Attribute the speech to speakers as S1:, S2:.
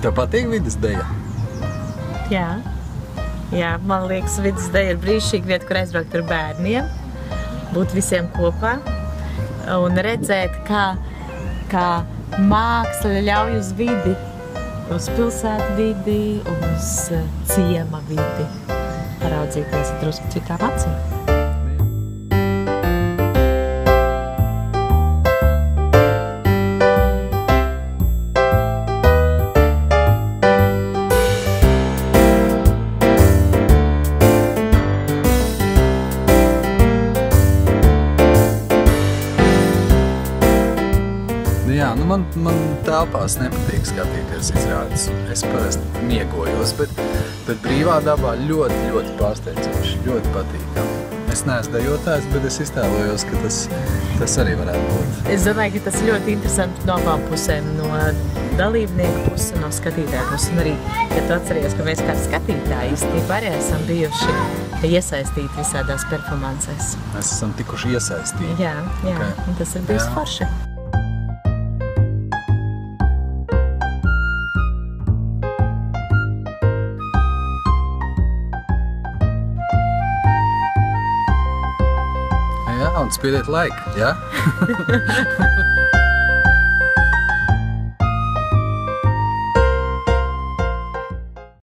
S1: Tev patīk vidas deja?
S2: Jā. Jā, man liekas, vidas deja ir brīnišķīga vieta, kur aizbraukt ar bērniem, būt visiem kopā un redzēt, kā māksla ļauj uz vidi, uz pilsētu vidi, uz ciema vidi paraudzīties drusku citām acīm.
S1: Jā, nu man telpās nepatīk skatīties izrādes. Es parasti miegojos, bet brīvā dabā ļoti pārsteidzoši, ļoti patīkami. Es neesmu dejotājs, bet es iztēlojos, ka tas arī varētu būt.
S2: Es domāju, ka tas ļoti interesanti no abām pusēm, no dalībnieku puses un no skatītāju puses. Un arī, ja tu atceries, ka mēs kā skatītāji īstenībā arī esam bijuši iesaistīti visādās performansēs.
S1: Mēs esam tikuši iesaistīti.
S2: Jā, okay. Un tas ir bijis forši.
S1: Jā, un spēlēt laiku, jā?